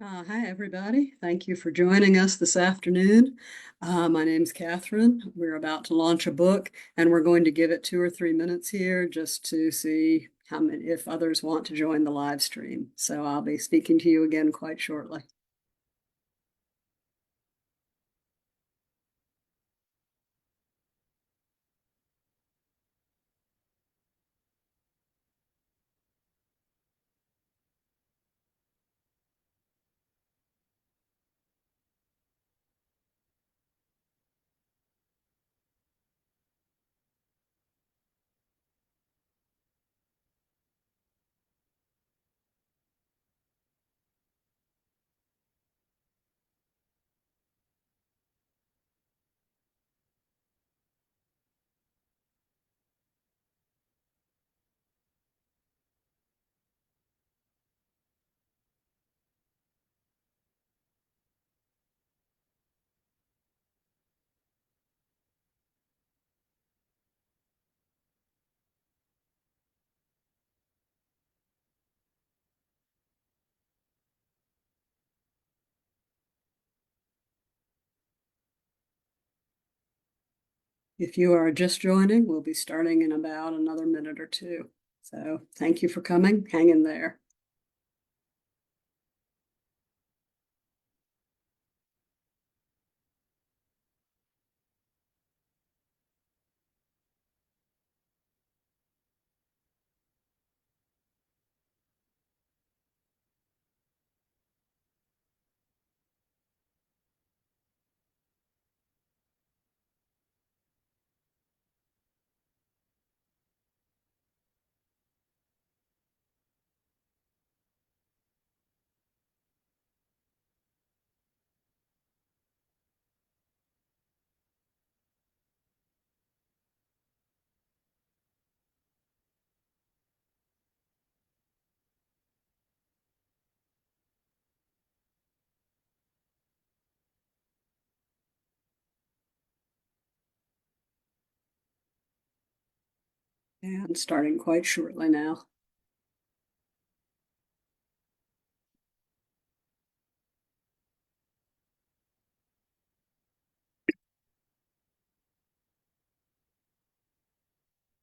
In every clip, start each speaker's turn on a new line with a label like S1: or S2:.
S1: Hi, everybody. Thank you for joining us this afternoon. My name's Catherine. We're about to launch a book, and we're going to give it 2 or 3 minutes here just to see how many, if others want to join the live stream. So I'll be speaking to you again quite shortly. If you are just joining, we'll be starting in about another minute or two. So thank you for coming. Hang in there. And starting quite shortly now.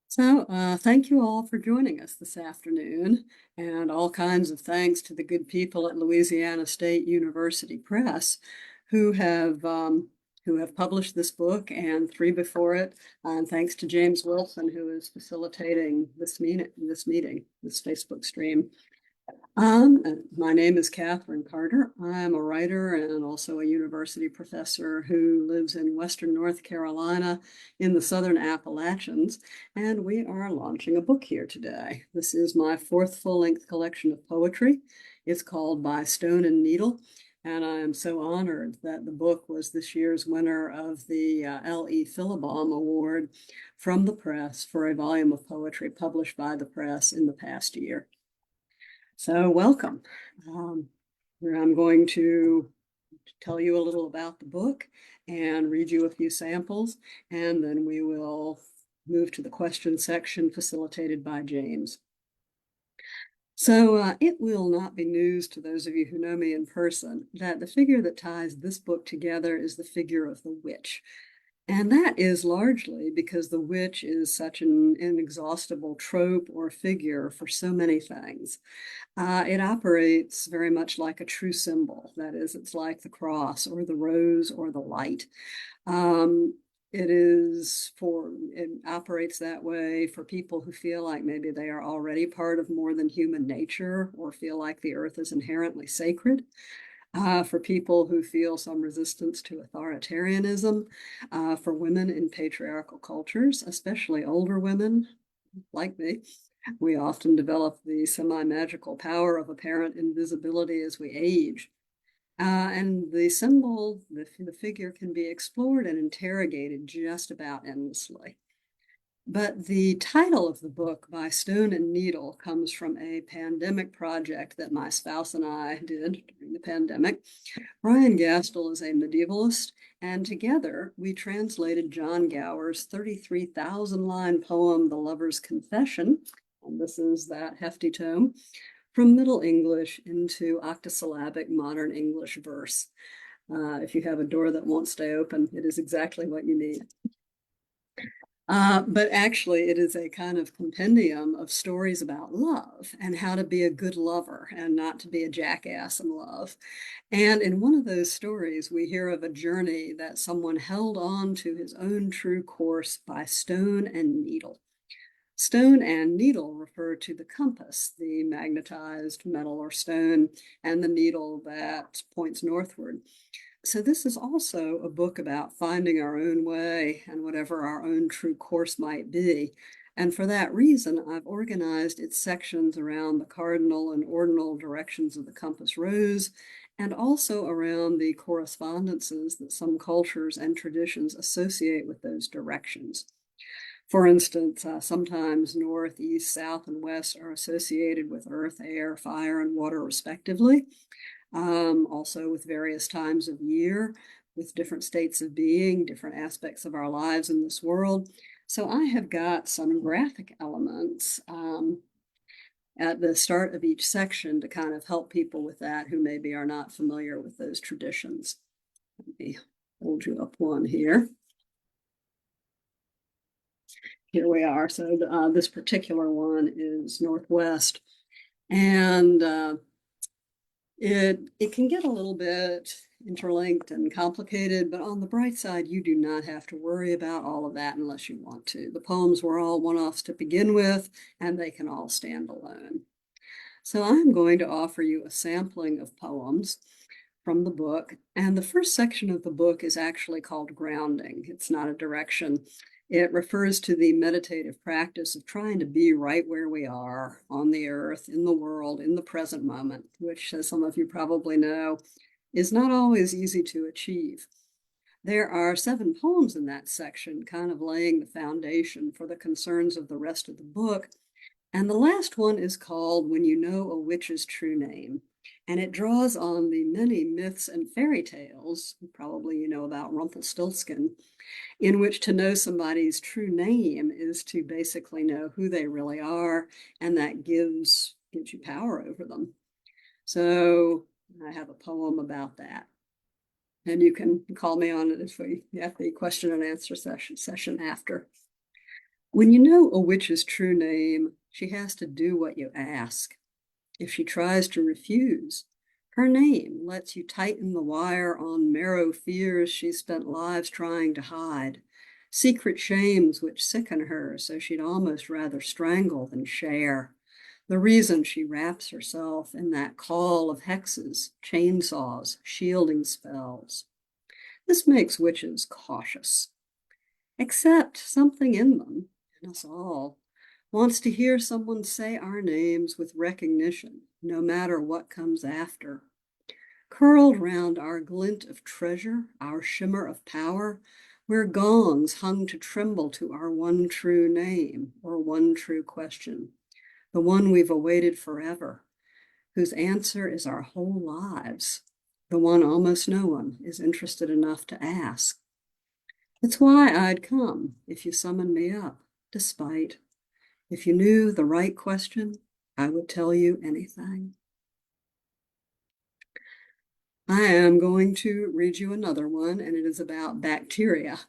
S1: So, thank you all for joining us this afternoon, and all kinds of thanks to the good people at Louisiana State University Press who have published this book and three before it. And thanks to James Wilson, who is facilitating this Facebook stream. My name is Catherine Carter. I'm a writer and also a university professor who lives in Western North Carolina in the Southern Appalachians, and we are launching a book here today. This is my fourth full-length collection of poetry. It's called By Stone and Needle, and I am so honored that the book was this year's winner of the L.E. Philibom Award from the press for a volume of poetry published by the press in the past year. So welcome. I'm going to tell you a little about the book and read you a few samples, and then we will move to the question section facilitated by James. So it will not be news to those of you who know me in person that the figure that ties this book together is the figure of the witch. And that is largely because the witch is such an inexhaustible trope or figure for so many things. It operates very much like a true symbol. That is, it's like the cross or the rose or the light. It operates that way for people who feel like maybe they are already part of more than human nature or feel like the earth is inherently sacred. For people who feel some resistance to authoritarianism, for women in patriarchal cultures, especially older women like me. We often develop the semi-magical power of apparent invisibility as we age. And the symbol, the figure can be explored and interrogated just about endlessly. But the title of the book, By Stone and Needle, comes from a pandemic project that my spouse and I did during the pandemic. Brian Gastel is a medievalist, and together we translated John Gower's 33,000 line poem, The Lover's Confession, and this is that hefty tome, from Middle English into octosyllabic modern English verse. If you have a door that won't stay open, it is exactly what you need. But actually, it is a kind of compendium of stories about love and how to be a good lover and not to be a jackass in love. And in one of those stories, we hear of a journey that someone held on to his own true course by stone and needle. Stone and needle refer to the compass, the magnetized metal or stone, and the needle that points northward. So this is also a book about finding our own way and whatever our own true course might be. And for that reason, I've organized its sections around the cardinal and ordinal directions of the compass rose, and also around the correspondences that some cultures and traditions associate with those directions. For instance, sometimes north, east, south, and west are associated with earth, air, fire, and water, respectively. Also with various times of year, with different states of being, different aspects of our lives in this world. So I have got some graphic elements at the start of each section to kind of help people with that who maybe are not familiar with those traditions. Let me hold you up one here. Here we are. So this particular one is northwest. And it can get a little bit interlinked and complicated, but on the bright side, you do not have to worry about all of that unless you want to. The poems were all one-offs to begin with, and they can all stand alone. So I'm going to offer you a sampling of poems from the book, and the first section of the book is actually called Grounding. It's not a direction. It refers to the meditative practice of trying to be right where we are on the earth, in the world, in the present moment, which, as some of you probably know, is not always easy to achieve. There are 7 poems in that section, kind of laying the foundation for the concerns of the rest of the book. And the last one is called When You Know a Witch's True Name. And it draws on the many myths and fairy tales, probably you know about Rumpelstiltskin, in which to know somebody's true name is to basically know who they really are, and that gives you power over them. So I have a poem about that. And you can call me on it if we have the question and answer session after. When you know a witch's true name, she has to do what you ask. If she tries to refuse, her name lets you tighten the wire on marrow fears she spent lives trying to hide, secret shames which sicken her so she'd almost rather strangle than share. The reason she wraps herself in that call of hexes, chainsaws, shielding spells. This makes witches cautious. Except something in them, in us all, wants to hear someone say our names with recognition, no matter what comes after. Curled round our glint of treasure, our shimmer of power, we're gongs hung to tremble to our one true name or one true question, the one we've awaited forever, whose answer is our whole lives, the one almost no one is interested enough to ask. It's why I'd come if you summoned me up, despite. If you knew the right question, I would tell you anything. I am going to read you another one, and it is about bacteria.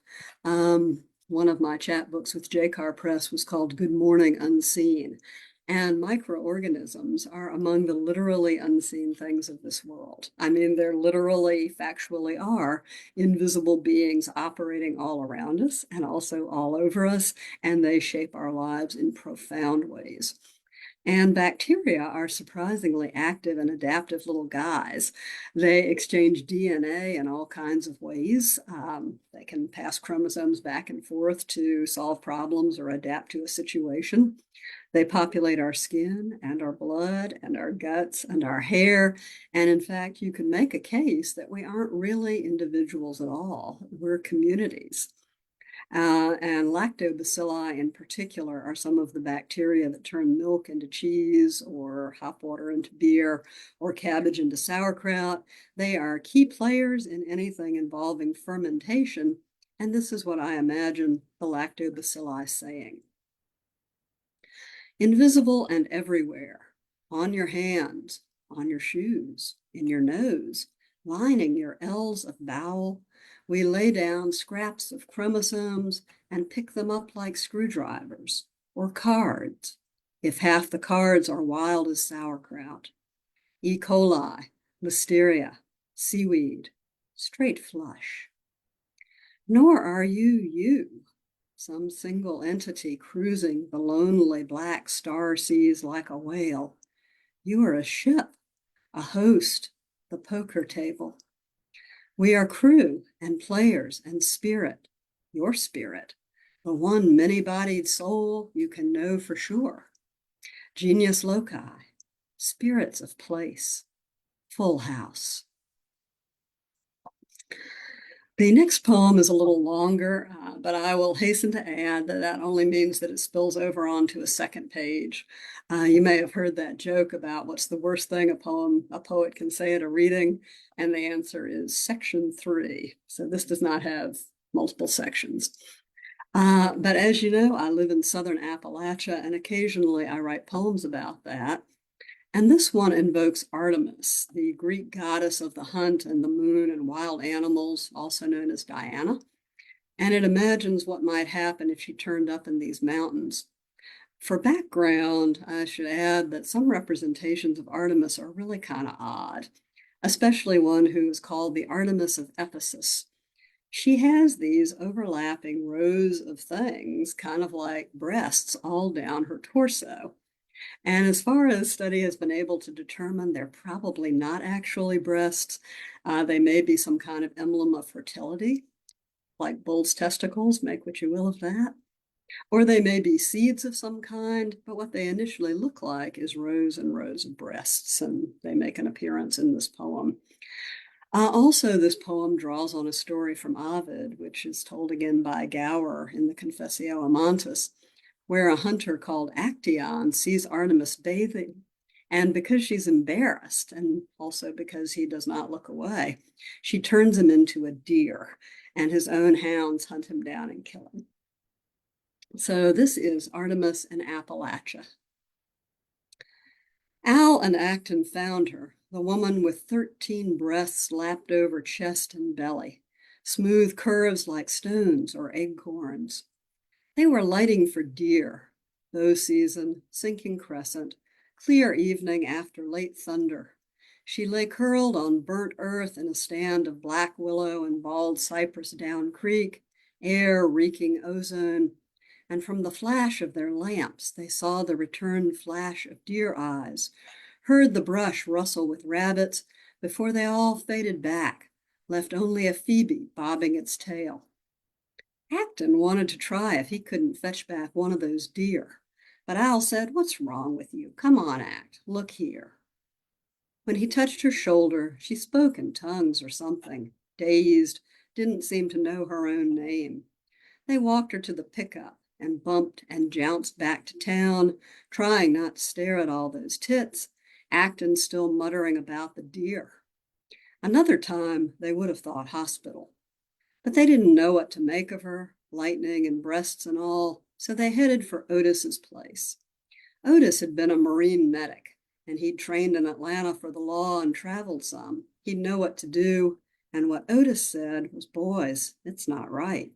S1: One of my chapbooks with JCAR Press was called Good Morning Unseen. And microorganisms are among the literally unseen things of this world. I mean, they're literally, factually are invisible beings operating all around us and also all over us, and they shape our lives in profound ways. And bacteria are surprisingly active and adaptive little guys. They exchange DNA in all kinds of ways. They can pass chromosomes back and forth to solve problems or adapt to a situation. They populate our skin and our blood and our guts and our hair. And in fact, you can make a case that we aren't really individuals at all. We're communities. And lactobacilli in particular are some of the bacteria that turn milk into cheese or hop water into beer or cabbage into sauerkraut. They are key players in anything involving fermentation. And this is what I imagine the lactobacilli saying. Invisible and everywhere, on your hands, on your shoes, in your nose, lining your L's of bowel. We lay down scraps of chromosomes and pick them up like screwdrivers or cards, if half the cards are wild as sauerkraut. E. coli, listeria, seaweed, straight flush. Nor are you, some single entity cruising the lonely black star seas like a whale. You are a ship, a host, the poker table. We are crew and players and spirit, your spirit, the one many-bodied soul you can know for sure. Genius loci, spirits of place, full house. The next poem is a little longer, but I will hasten to add that that only means that it spills over onto a second page. You may have heard that joke about what's the worst thing a poet can say at a reading, and the answer is section 3. So this does not have multiple sections. But as you know, I live in southern Appalachia, and occasionally I write poems about that. And this one invokes Artemis, the Greek goddess of the hunt and the moon and wild animals, also known as Diana. And it imagines what might happen if she turned up in these mountains. For background, I should add that some representations of Artemis are really kind of odd, especially one who is called the Artemis of Ephesus. She has these overlapping rows of things, kind of like breasts all down her torso. And as far as study has been able to determine, they're probably not actually breasts. They may be some kind of emblem of fertility, like bull's testicles, make what you will of that. Or they may be seeds of some kind, but what they initially look like is rows and rows of breasts, and they make an appearance in this poem. Also, this poem draws on a story from Ovid, which is told again by Gower in the Confessio Amantis, where a hunter called Actaeon sees Artemis bathing. And because she's embarrassed, and also because he does not look away, she turns him into a deer, and his own hounds hunt him down and kill him. So this is Artemis in Appalachia. Al and Acton found her, the woman with 13 breasts lapped over chest and belly, smooth curves like stones or acorns. They were lighting for deer, bow season, sinking crescent, clear evening after late thunder. She lay curled on burnt earth in a stand of black willow and bald cypress down creek, air reeking ozone, and from the flash of their lamps they saw the return flash of deer eyes, heard the brush rustle with rabbits before they all faded back, left only a phoebe bobbing its tail. Acton wanted to try if he couldn't fetch back one of those deer, but Al said, "What's wrong with you? Come on, Act, look here." When he touched her shoulder, she spoke in tongues or something, dazed, didn't seem to know her own name. They walked her to the pickup and bumped and jounced back to town, trying not to stare at all those tits, Acton still muttering about the deer. Another time, they would have thought hospital. But they didn't know what to make of her, lightning and breasts and all, so they headed for Otis's place. Otis had been a Marine medic, and he'd trained in Atlanta for the law and traveled some. He'd know what to do, and what Otis said was, "Boys, it's not right."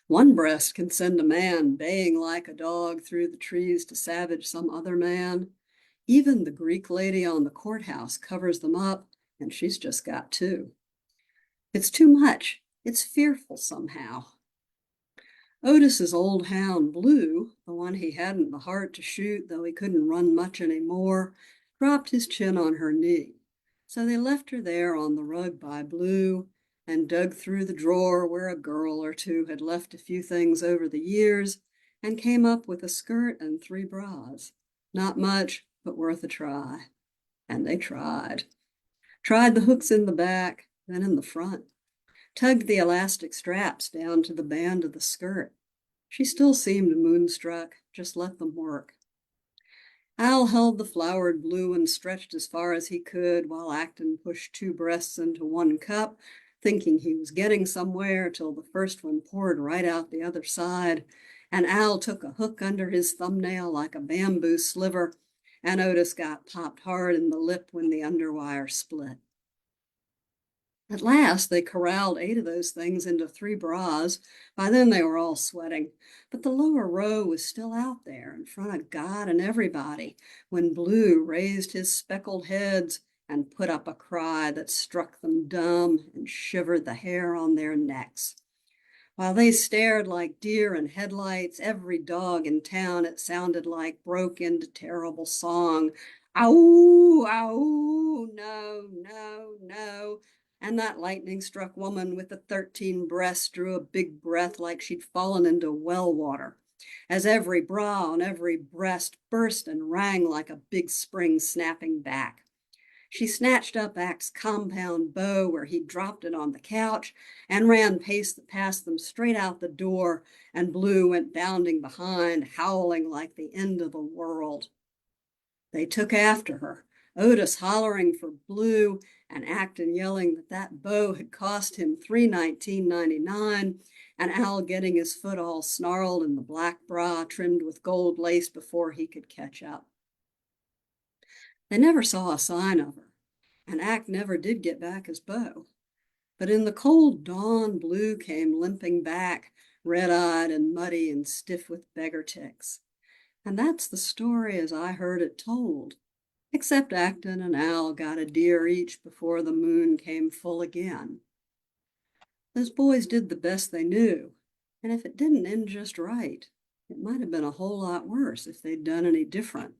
S1: One breast can send a man baying like a dog through the trees to savage some other man. Even the Greek lady on the courthouse covers them up, and she's just got 2. It's too much. It's fearful somehow. Otis's old hound, Blue, the one he hadn't the heart to shoot, though he couldn't run much anymore, dropped his chin on her knee. So they left her there on the rug by Blue and dug through the drawer where a girl or 2 had left a few things over the years and came up with a skirt and 3 bras. Not much, but worth a try. And they tried. Tried the hooks in the back, then in the front. Tugged the elastic straps down to the band of the skirt. She still seemed moonstruck, just let them work. Al held the flowered blue and stretched as far as he could while Acton pushed 2 breasts into 1 cup, thinking he was getting somewhere till the first one poured right out the other side, and Al took a hook under his thumbnail like a bamboo sliver and Otis got popped hard in the lip when the underwire split. At last, they corralled 8 of those things into 3 bras. By then, they were all sweating. But the lower row was still out there in front of God and everybody when Blue raised his speckled heads and put up a cry that struck them dumb and shivered the hair on their necks. While they stared like deer in headlights, every dog in town, it sounded like, broke into terrible song. Ow, ow, no, no, no. And that lightning-struck woman with the 13 breasts drew a big breath like she'd fallen into well water, as every bra on every breast burst and rang like a big spring snapping back. She snatched up Act's compound bow where he'd dropped it on the couch and ran past them straight out the door, and Blue went bounding behind, howling like the end of the world. They took after her, Otis hollering for Blue and Acton yelling that that bow had cost him $319.99, and Al getting his foot all snarled in the black bra trimmed with gold lace before he could catch up. They never saw a sign of her, and Act never did get back his bow. But in the cold dawn, Blue came limping back, red-eyed and muddy and stiff with beggar ticks. And that's the story as I heard it told, except Acton and Al got a deer each before the moon came full again. Those boys did the best they knew, and if it didn't end just right, it might have been a whole lot worse if they'd done any different.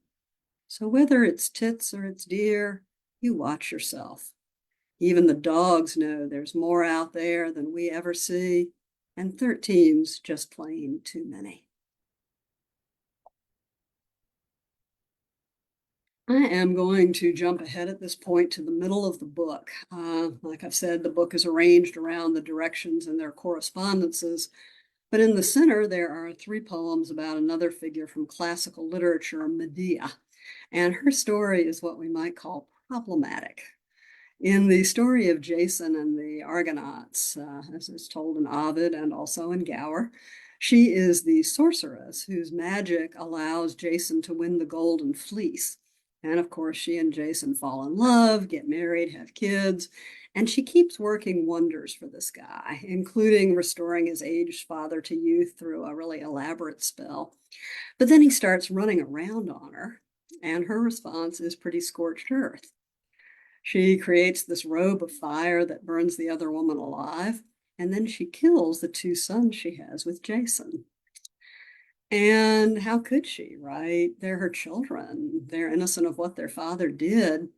S1: So whether it's tits or it's deer, you watch yourself. Even the dogs know there's more out there than we ever see, and 13's just plain too many. I am going to jump ahead at this point to the middle of the book. Like I've said, the book is arranged around the directions and their correspondences, but in the center there are 3 poems about another figure from classical literature, Medea. And her story is what we might call problematic. In the story of Jason and the Argonauts, as is told in Ovid and also in Gower, she is the sorceress whose magic allows Jason to win the golden fleece. And of course, she and Jason fall in love, get married, have kids, and she keeps working wonders for this guy, including restoring his aged father to youth through a really elaborate spell. But then he starts running around on her, and her response is pretty scorched earth. She creates this robe of fire that burns the other woman alive, and then she kills the 2 sons she has with Jason. And how could she, right? They're her children. They're innocent of what their father did.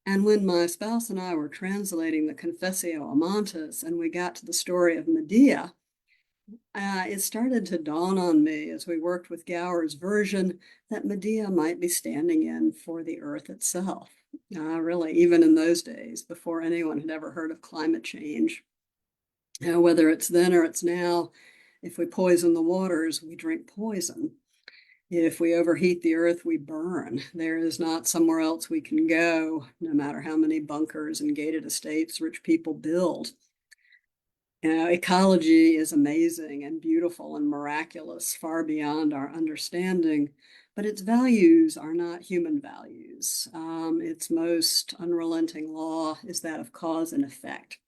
S1: And when my spouse and I were translating the Confessio Amantis and we got to the story of Medea, it started to dawn on me as we worked with Gower's version that Medea might be standing in for the earth itself. Really, even in those days, before anyone had ever heard of climate change. Whether it's then or it's now, if we poison the waters, we drink poison. If we overheat the earth, we burn. There is not somewhere else we can go, no matter how many bunkers and gated estates rich people build. Ecology is amazing and beautiful and miraculous, far beyond our understanding, but its values are not human values. Its most unrelenting law is that of cause and effect.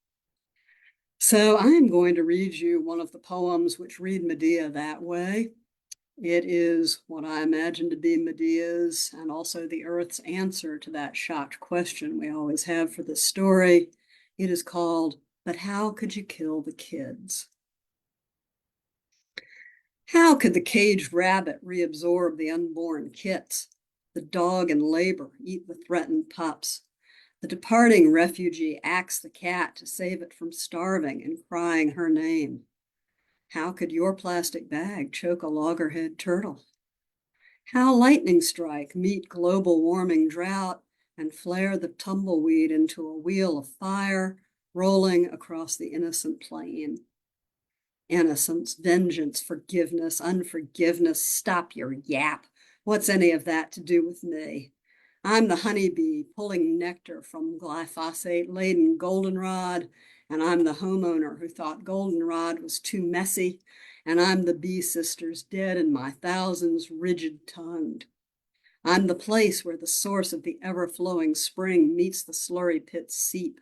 S1: So I am going to read you one of the poems which read Medea that way. It is what I imagine to be Medea's and also the earth's answer to that shocked question we always have for this story. It is called, "But How Could You Kill the Kids?" How could the caged rabbit reabsorb the unborn kits? The dog in labor eat the threatened pups. The departing refugee axe the cat to save it from starving and crying her name. How could your plastic bag choke a loggerhead turtle? How lightning strike meet global warming drought and flare the tumbleweed into a wheel of fire rolling across the innocent plain. Innocence, vengeance, forgiveness, unforgiveness, stop your yap. What's any of that to do with me? I'm the honeybee pulling nectar from glyphosate-laden goldenrod, and I'm the homeowner who thought goldenrod was too messy, and I'm the bee sisters dead in my thousands rigid-tongued. I'm the place where the source of the ever-flowing spring meets the slurry pit's seep.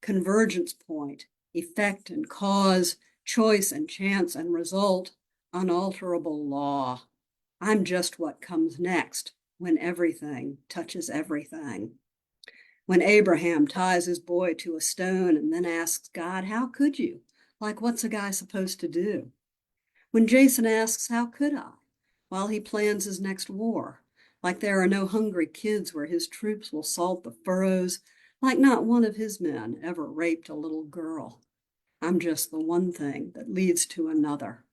S1: Convergence point, effect and cause, choice and chance and result, unalterable law. I'm just what comes next when everything touches everything. When Abraham ties his boy to a stone and then asks God, how could you? Like, what's a guy supposed to do? When Jason asks, how could I? While he plans his next war. Like there are no hungry kids where his troops will salt the furrows. Like not one of his men ever raped a little girl. I'm just the one thing that leads to another.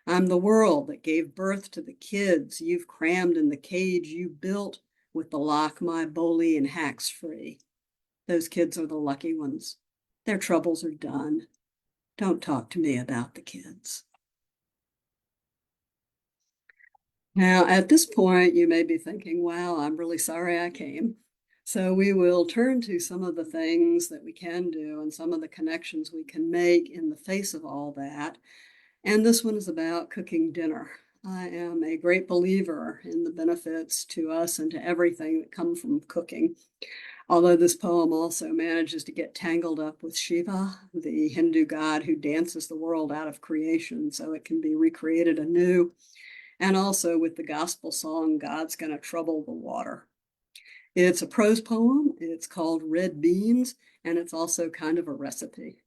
S1: I'm the world that gave birth to the kids you've crammed in the cage you built with the lock my bodily and hacks free. Those kids are the lucky ones. Their troubles are done. Don't talk to me about the kids. Now, at this point, you may be thinking, wow, I'm really sorry I came. So we will turn to some of the things that we can do and some of the connections we can make in the face of all that. And this one is about cooking dinner. I am a great believer in the benefits to us and to everything that come from cooking. Although this poem also manages to get tangled up with Shiva, the Hindu god who dances the world out of creation so it can be recreated anew, and also with the gospel song, God's Gonna Trouble the Water. It's a prose poem, it's called Red Beans, and it's also kind of a recipe.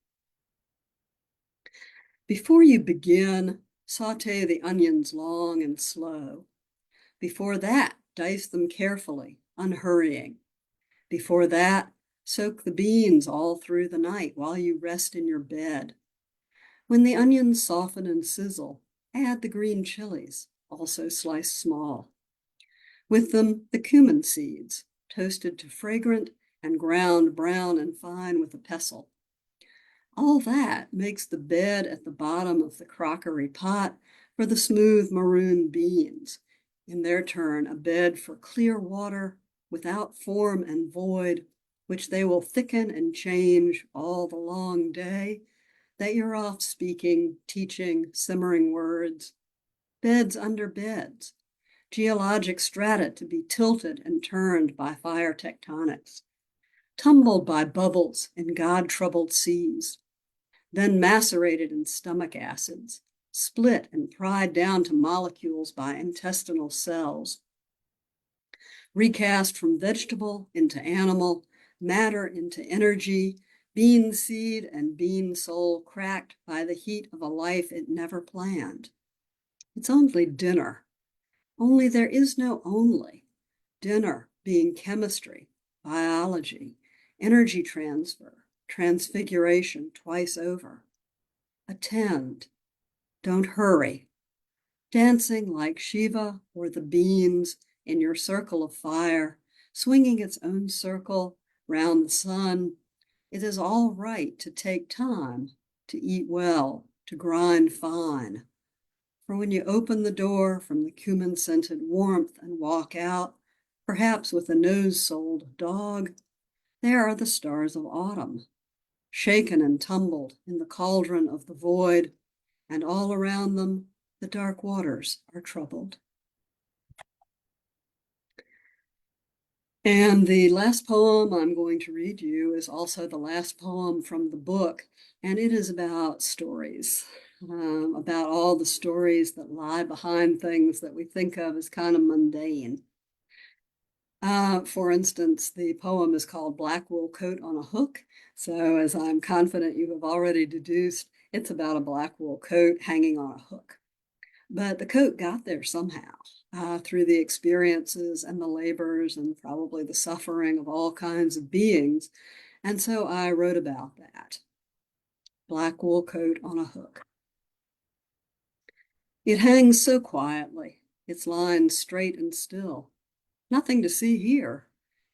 S1: Before you begin, saute the onions long and slow. Before that, dice them carefully, unhurrying. Before that, soak the beans all through the night while you rest in your bed. When the onions soften and sizzle, add the green chilies, also sliced small. With them, the cumin seeds, toasted to fragrant and ground brown and fine with a pestle. All that makes the bed at the bottom of the crockery pot for the smooth maroon beans, in their turn a bed for clear water without form and void, which they will thicken and change all the long day that you're off speaking, teaching, simmering words. Beds under beds, geologic strata to be tilted and turned by fire tectonics, tumbled by bubbles in God-troubled seas, then macerated in stomach acids, split and pried down to molecules by intestinal cells, recast from vegetable into animal, matter into energy, bean seed and bean soul cracked by the heat of a life it never planned. It's only dinner, only there is no only. Dinner being chemistry, biology, energy transfer, transfiguration twice over. Attend, don't hurry. Dancing like Shiva or the beans in your circle of fire, swinging its own circle round the sun. It is all right to take time, to eat well, to grind fine. For when you open the door from the cumin-scented warmth and walk out, perhaps with a nose-soled dog, there are the stars of autumn, shaken and tumbled in the cauldron of the void, and all around them the dark waters are troubled. And the last poem I'm going to read you is also the last poem from the book, and it is about stories, about all the stories that lie behind things that we think of as kind of mundane. For instance, the poem is called Black Wool Coat on a Hook. So as I'm confident you have already deduced, it's about a black wool coat hanging on a hook. But the coat got there somehow through the experiences and the labors and probably the suffering of all kinds of beings. And so I wrote about that. Black wool coat on a hook. It hangs so quietly, its lines straight and still. Nothing to see here,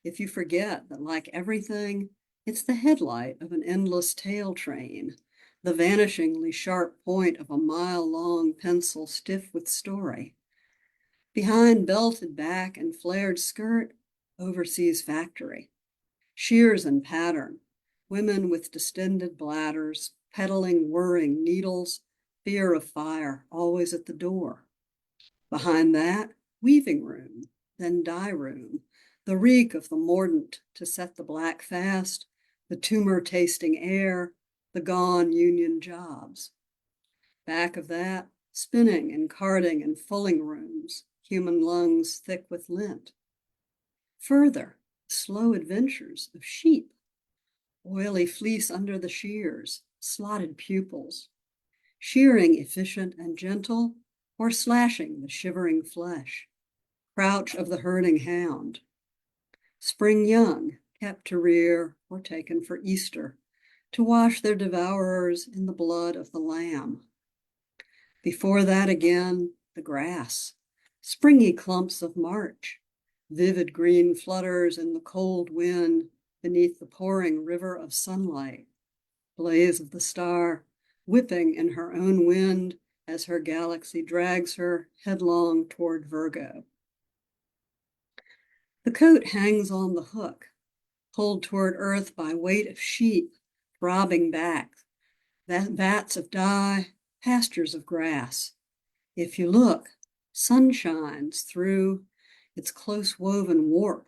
S1: if you forget that, like everything, it's the headlight of an endless tail train, the vanishingly sharp point of a mile-long pencil stiff with story. Behind belted back and flared skirt, overseas factory. Shears and pattern, women with distended bladders, peddling whirring needles, fear of fire always at the door. Behind that, weaving room, then dye room, the reek of the mordant to set the black fast, the tumor-tasting air, the gone union jobs. Back of that, spinning and carding and fulling rooms, human lungs thick with lint. Further, slow adventures of sheep, oily fleece under the shears, slotted pupils, shearing efficient and gentle, or slashing the shivering flesh, crouch of the herding hound. Spring young, kept to rear or taken for Easter, to wash their devourers in the blood of the lamb. Before that again, the grass, springy clumps of March, vivid green flutters in the cold wind beneath the pouring river of sunlight, blaze of the star, whipping in her own wind as her galaxy drags her headlong toward Virgo. The coat hangs on the hook, pulled toward earth by weight of sheep, throbbing back, vats of dye, pastures of grass. If you look, sun shines through its close woven warp,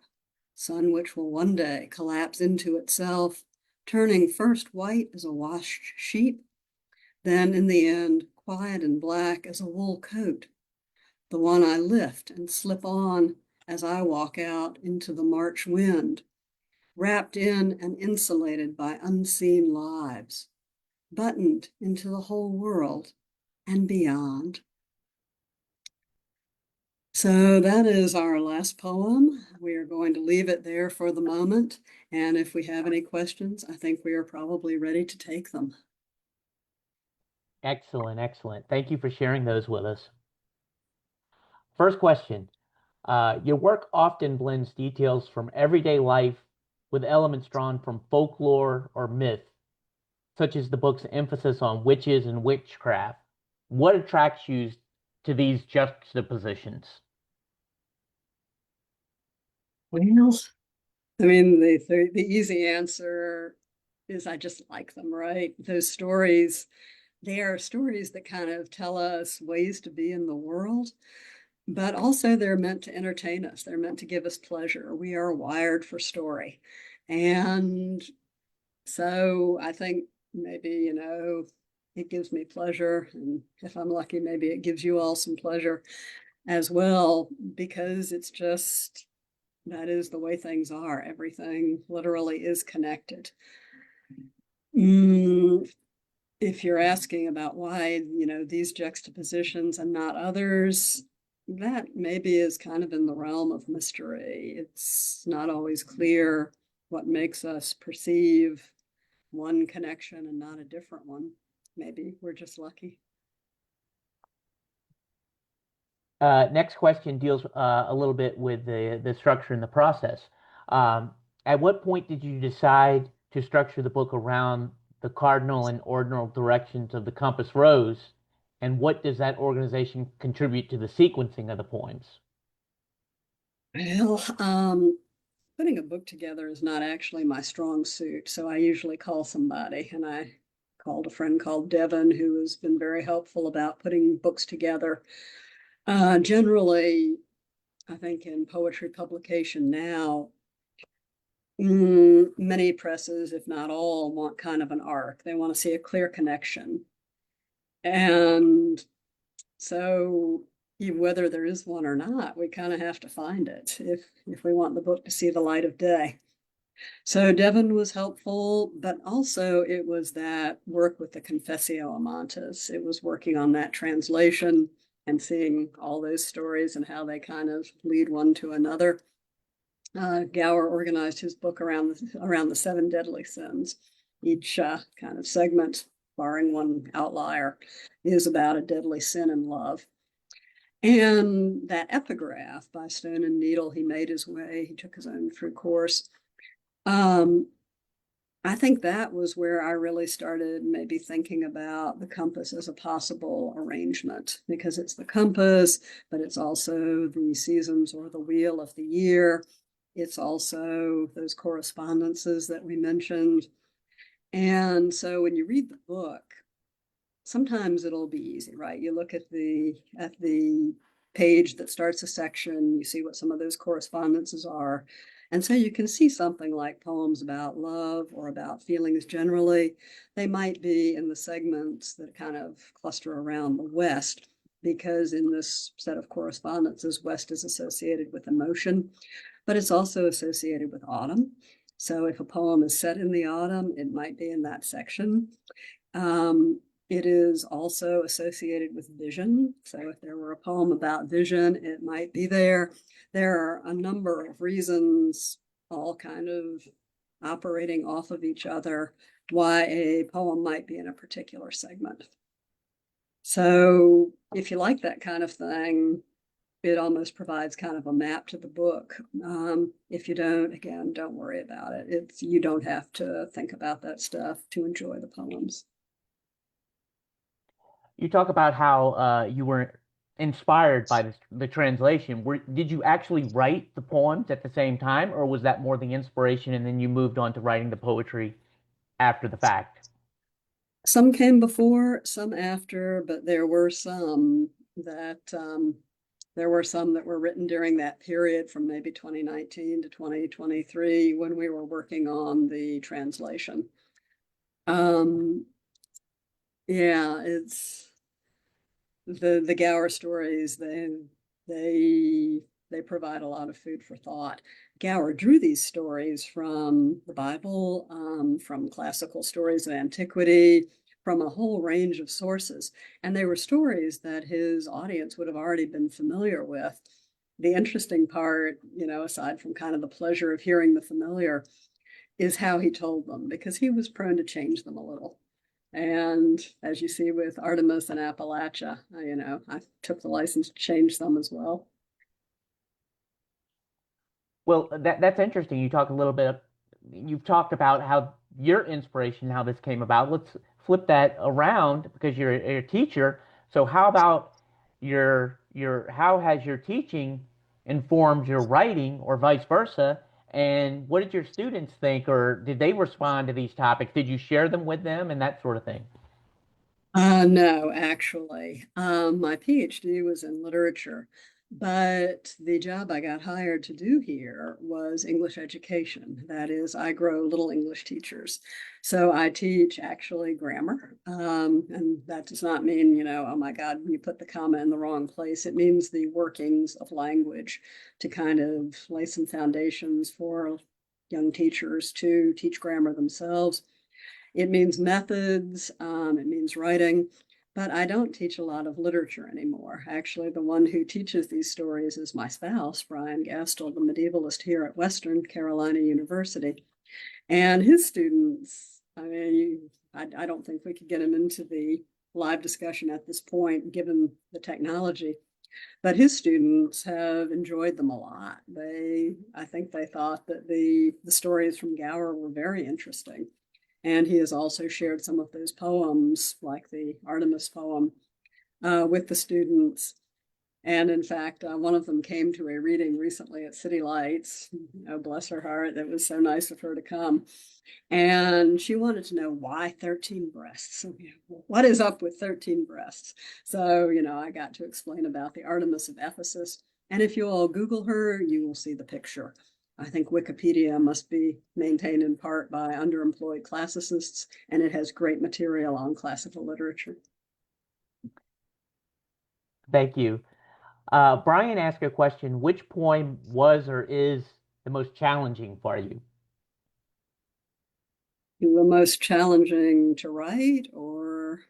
S1: sun which will one day collapse into itself, turning first white as a washed sheep, then in the end, quiet and black as a wool coat, the one I lift and slip on as I walk out into the March wind, wrapped in and insulated by unseen lives, buttoned into the whole world and beyond. So that is our last poem. We are going to leave it there for the moment. And if we have any questions, I think we are probably ready to take them.
S2: Excellent, excellent. Thank you for sharing those with us. First question. Your work often blends details from everyday life with elements drawn from folklore or myth, such as the book's emphasis on witches and witchcraft. What attracts you to these juxtapositions?
S1: Well, I mean, the easy answer is I just like them, right? Those stories, they are stories that kind of tell us ways to be in the world, but also they're meant to entertain us. They're meant to give us pleasure. We are wired for story. And so I think maybe, it gives me pleasure. And if I'm lucky, maybe it gives you all some pleasure as well, because it's just, that is the way things are. Everything literally is connected. If you're asking about why, these juxtapositions and not others, that maybe is kind of in the realm of mystery. It's not always clear what makes us perceive one connection and not a different one. Maybe we're just lucky.
S2: Next question deals a little bit with the structure and the process. At what point did you decide to structure the book around the cardinal and ordinal directions of the compass rose, and what does that organization contribute to the sequencing of the poems?
S1: Well, putting a book together is not actually my strong suit, so I usually call somebody, and I called a friend called Devin, who has been very helpful about putting books together. Generally, I think in poetry publication now, many presses, if not all, want kind of an arc. They want to see a clear connection. And so whether there is one or not, we kind of have to find it if we want the book to see the light of day. So Devin was helpful, but also it was that work with the Confessio Amantis. It was working on that translation and seeing all those stories and how they kind of lead one to another. Gower organized his book around the 7 deadly sins. Each kind of segment, barring one outlier, is about a deadly sin in love. And that epigraph by Stone and Needle, he made his way, he took his own through course. I think that was where I really started maybe thinking about the compass as a possible arrangement, because it's the compass, but it's also the seasons or the wheel of the year. It's also those correspondences that we mentioned. And so when you read the book, sometimes it'll be easy, right? You look at the page that starts a section, you see what some of those correspondences are. And so you can see something like poems about love or about feelings generally. They might be in the segments that kind of cluster around the West, because in this set of correspondences, West is associated with emotion, but it's also associated with autumn. So if a poem is set in the autumn, it might be in that section. It is also associated with vision. So if there were a poem about vision, it might be there. There are a number of reasons, all kind of operating off of each other, why a poem might be in a particular segment. So if you like that kind of thing, it almost provides kind of a map to the book. If you don't, again, don't worry about it. You don't have to think about that stuff to enjoy the poems.
S2: You talk about how you were inspired by the translation. Did you actually write the poems at the same time, or was that more the inspiration and then you moved on to writing the poetry after the fact?
S1: Some came before, some after, but there were some that were written during that period from maybe 2019 to 2023 when we were working on the translation. Yeah, it's the Gower stories. They provide a lot of food for thought. Gower drew these stories from the Bible, from classical stories of antiquity, from a whole range of sources, and they were stories that his audience would have already been familiar with. The interesting part, aside from kind of the pleasure of hearing the familiar, is how he told them, because he was prone to change them a little. And as you see with Artemis and Appalachia, I took the license to change some as well.
S2: Well, that's interesting. You've talked about how your inspiration, how this came about. Let's flip that around because you're a teacher. So how about how has your teaching informed your writing or vice versa? And what did your students think, or did they respond to these topics? Did you share them with them and that sort of thing?
S1: No, actually. My PhD was in literature, but the job I got hired to do here was English education. That is, I grow little English teachers. So I teach actually grammar. And that does not mean, oh my God, you put the comma in the wrong place. It means the workings of language to kind of lay some foundations for young teachers to teach grammar themselves. It means methods, it means writing, but I don't teach a lot of literature anymore. Actually, the one who teaches these stories is my spouse, Brian Gastel, the medievalist here at Western Carolina University. And his students, I don't think we could get him into the live discussion at this point, given the technology. But his students have enjoyed them a lot. I think they thought that the stories from Gower were very interesting. And he has also shared some of those poems, like the Artemis poem, with the students. And in fact, one of them came to a reading recently at City Lights. Bless her heart, it was so nice of her to come. And she wanted to know why 13 breasts. What is up with 13 breasts? So, I got to explain about the Artemis of Ephesus. And if you all Google her, you will see the picture. I think Wikipedia must be maintained in part by underemployed classicists, and it has great material on classical literature.
S2: Thank you. Brian asked a question, which poem was or is the most challenging for you?
S1: The most challenging to write, or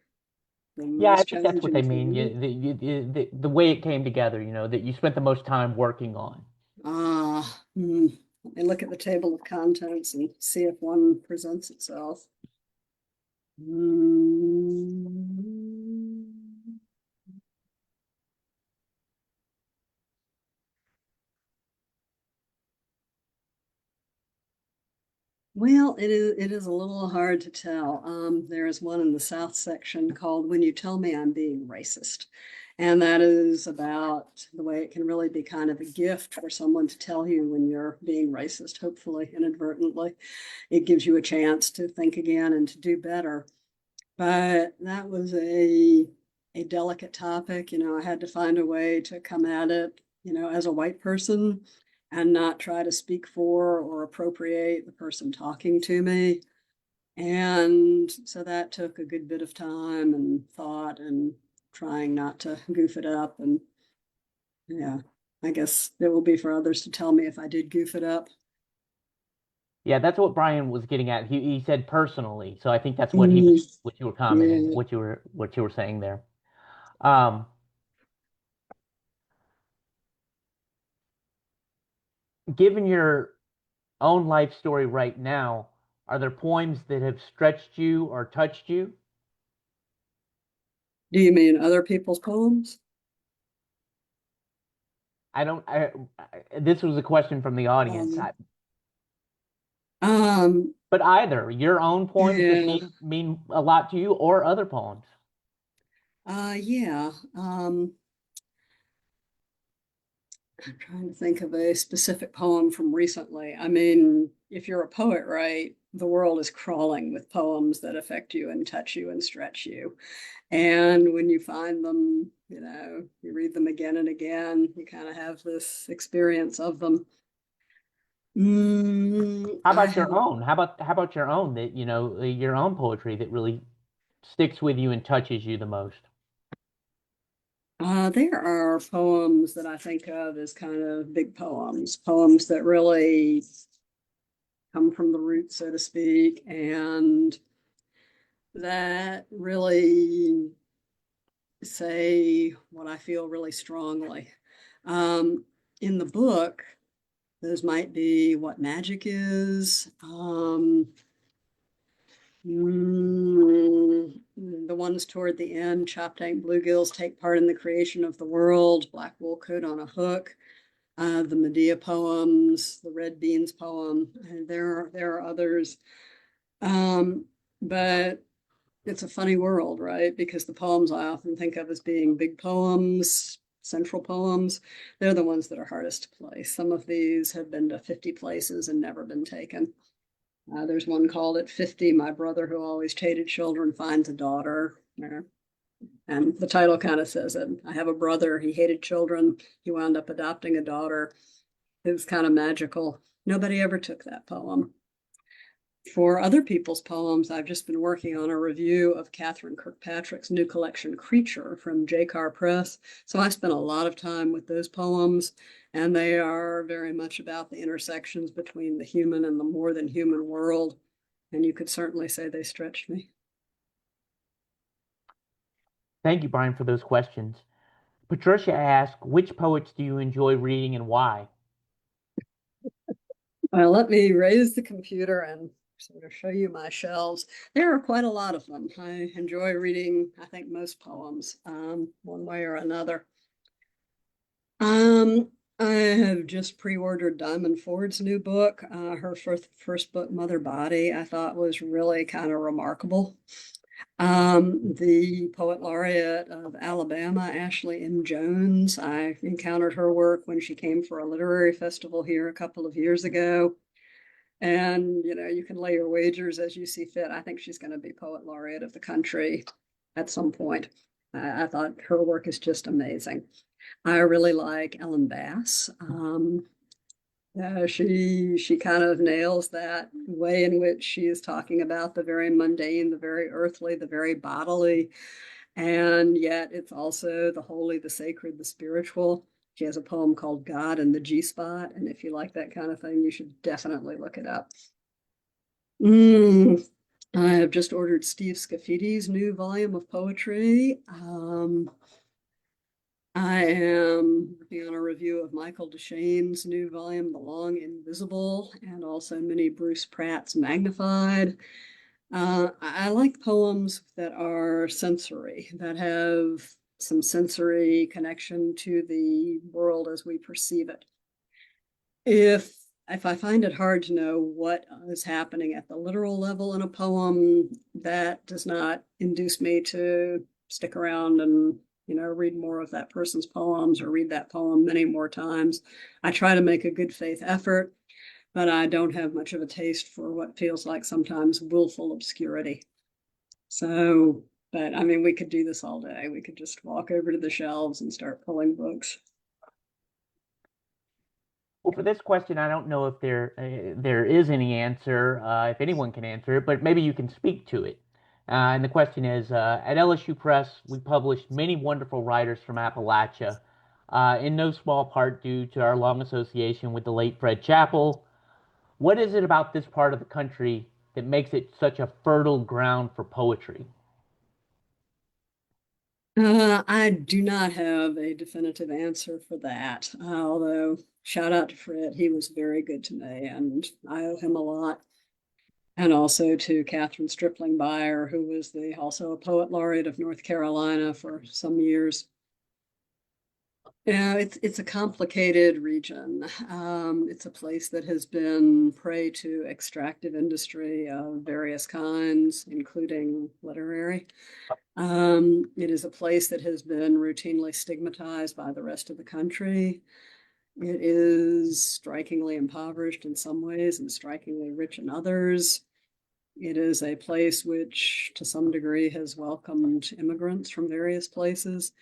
S1: the
S2: Yeah, I
S1: most
S2: think that's what they
S1: challenging to
S2: mean.
S1: read?
S2: The way it came together, that you spent the most time working on.
S1: Let me look at the table of contents and see if one presents itself. Well, it is a little hard to tell. There is one in the South section called When You Tell Me I'm Being Racist. And that is about the way it can really be kind of a gift for someone to tell you when you're being racist, hopefully inadvertently. It gives you a chance to think again and to do better. But that was a a delicate topic. I had to find a way to come at it, as a white person and not try to speak for or appropriate the person talking to me. And so that took a good bit of time and thought and trying not to goof it up. And yeah, I guess it will be for others to tell me if I did goof it up.
S2: Yeah, that's what Brian was getting at. He said personally, so I think that's what
S1: Mm,
S2: what you were commenting,
S1: yeah.
S2: what you were saying there. Um, Given your own life story right now, are there poems that have stretched you or touched you?
S1: Do you mean other people's poems?
S2: I don't. This was a question from the audience.
S1: Um, um,
S2: But either your own poems that
S1: yeah,
S2: mean a lot to you, or other poems.
S1: yeah. I'm trying to think of a specific poem from recently. I mean, if you're a poet, right, the world is crawling with poems that affect you and touch you and stretch you. And when you find them, you read them again and again, you kind of have this experience of them.
S2: How
S1: I
S2: about
S1: have
S2: your own? How about your own that your own poetry that really sticks with you and touches you the most?
S1: there are poems that I think of as kind of big poems, poems that really come from the root, so to speak, and that really say what I feel really strongly. Um, in the book, those might be What Magic Is, the ones toward the end, Chop Tank Bluegills Take Part in the Creation of the World, Black Wool Coat on a Hook, the Medea poems, the Red Beans poem, and there are others. But it's a funny world, right? Because the poems I often think of as being big poems, central poems, they're the ones that are hardest to place. Some of these have been to 50 places and never been taken. There's one called At 50, My Brother Who Always Hated Children Finds a Daughter. And the title kind of says it. I have a brother, he hated children. He wound up adopting a daughter. It was kind of magical. Nobody ever took that poem. For other people's poems, I've just been working on a review of Catherine Kirkpatrick's new collection, Creature, from J.Car Press. So I spent a lot of time with those poems, and they are very much about the intersections between the human and the more than human world. And you could certainly say they stretched me.
S2: Thank you, Brian, for those questions. Patricia asked, which poets do you enjoy reading and why?
S1: Well, let me raise the computer and sort of show you my shelves. There are quite a lot of them. I enjoy reading, I think, most poems, one way or another. Um, I have just pre-ordered Diamond Ford's new book. Her first book, Mother Body, I thought was really kind of remarkable. The poet laureate of Alabama, Ashley M. Jones, I encountered her work when she came for a literary festival here a couple of years ago. And, you can lay your wagers as you see fit. I think she's going to be poet laureate of the country at some point. I thought her work is just amazing. I really like Ellen Bass. She kind of nails that way in which she is talking about the very mundane, the very earthly, the very bodily, and yet it's also the holy, the sacred, the spiritual. She has a poem called God in the G Spot, and if you like that kind of thing, you should definitely look it up. I have just ordered Steve Scaffidi's new volume of poetry. I am working on a review of Michael Deschain's new volume, The Long Invisible, and also Minnie Bruce Pratt's Magnified. I like poems that are sensory, that have some sensory connection to the world as we perceive it. If I find it hard to know what is happening at the literal level in a poem, that does not induce me to stick around and read more of that person's poems or read that poem many more times. I try to make a good faith effort, but I don't have much of a taste for what feels like sometimes willful obscurity. So But I mean, we could do this all day. We could just walk over to the shelves and start pulling books.
S2: Well, for this question, I don't know if there is any answer, if anyone can answer it, but maybe you can speak to it. And the question is, at LSU Press, we published many wonderful writers from Appalachia, in no small part due to our long association with the late Fred Chappell. What is it about this part of the country that makes it such a fertile ground for poetry?
S1: I do not have a definitive answer for that. Although, shout out to Fred, he was very good to me, and I owe him a lot. And also to Catherine Stripling Byer, who was also a poet laureate of North Carolina for some years. Yeah, it's a complicated region. It's a place that has been prey to extractive industry of various kinds, including literary. It is a place that has been routinely stigmatized by the rest of the country. It is strikingly impoverished in some ways and strikingly rich in others. It is a place which, to some degree, has welcomed immigrants from various places.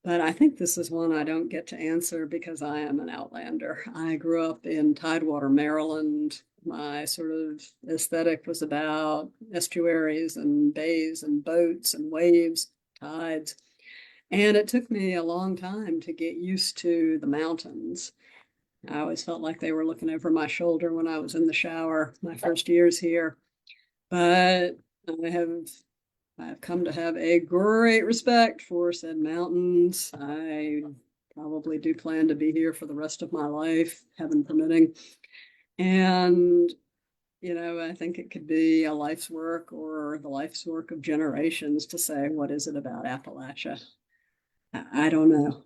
S1: But I think this is one I don't get to answer because I am an outlander. I grew up in Tidewater, Maryland. My sort of aesthetic was about estuaries and bays and boats and waves, tides. And it took me a long time to get used to the mountains. I always felt like they were looking over my shoulder when I was in the shower my first years here. But I have I've come to have a great respect for said mountains. I probably do plan to be here for the rest of my life, heaven permitting. And, I think it could be a life's work or the life's work of generations to say, what is it about Appalachia? I don't know.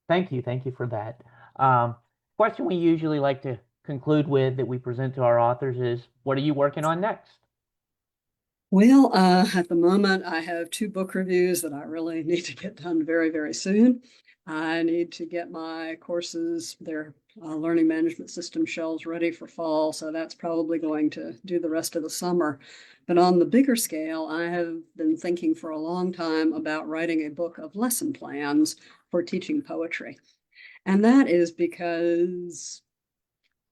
S2: Thank you. Thank you for that. Question we usually like to conclude with that we present to our authors is, what are you working on next?
S1: Well, at the moment, I have 2 book reviews that I really need to get done very, very soon. I need to get my courses, their learning management system shelves ready for fall. So that's probably going to do the rest of the summer. But on the bigger scale, I have been thinking for a long time about writing a book of lesson plans for teaching poetry. And that is because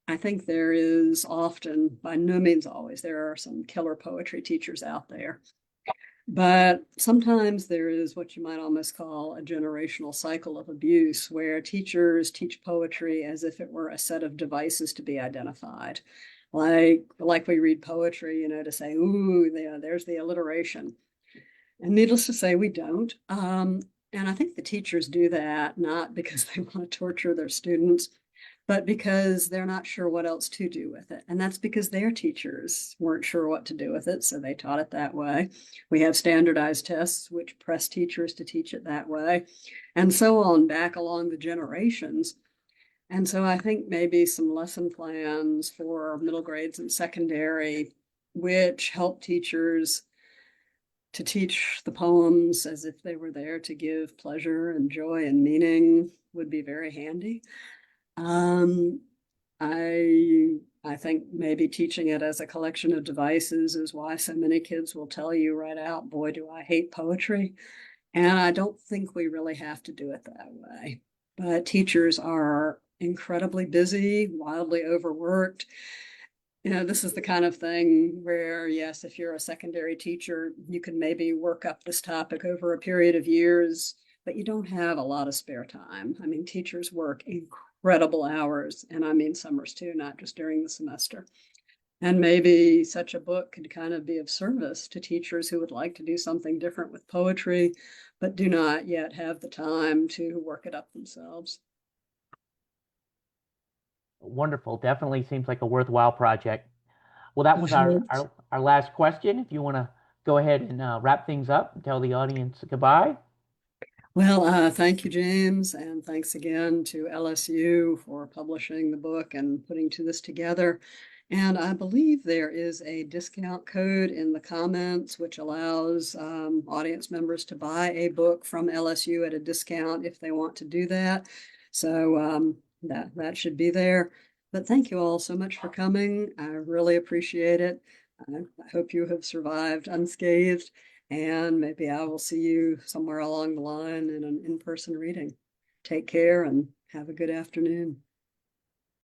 S1: I think there is often, by no means always, there are some killer poetry teachers out there. But sometimes there is what you might almost call a generational cycle of abuse, where teachers teach poetry as if it were a set of devices to be identified. Like we read poetry, to say, ooh, there's the alliteration. And needless to say, we don't. And I think the teachers do that not because they want to torture their students, but because they're not sure what else to do with it. And that's because their teachers weren't sure what to do with it, so they taught it that way. We have standardized tests which press teachers to teach it that way, and so on back along the generations. And so I think maybe some lesson plans for middle grades and secondary, which help teachers to teach the poems as if they were there to give pleasure and joy and meaning, would be very handy. Um, I think maybe teaching it as a collection of devices is why so many kids will tell you right out, boy, do I hate poetry. And I don't think we really have to do it that way. But teachers are incredibly busy, wildly overworked. This is the kind of thing where, yes, if you're a secondary teacher, you can maybe work up this topic over a period of years, but you don't have a lot of spare time. I mean, teachers work incredible hours, and I mean summers too, not just during the semester. And maybe such a book could kind of be of service to teachers who would like to do something different with poetry, but do not yet have the time to work it up themselves.
S2: Wonderful. Definitely seems like a worthwhile project. Well, that was our last question. If you want to go ahead and wrap things up and tell the audience goodbye.
S1: Well, thank you, James, and thanks again to LSU for publishing the book and putting this together. And I believe there is a discount code in the comments which allows audience members to buy a book from LSU at a discount if they want to do that. So that should be there. But thank you all so much for coming. I really appreciate it. I hope you have survived unscathed, and maybe I will see you somewhere along the line in an in-person reading. Take care and have a good afternoon.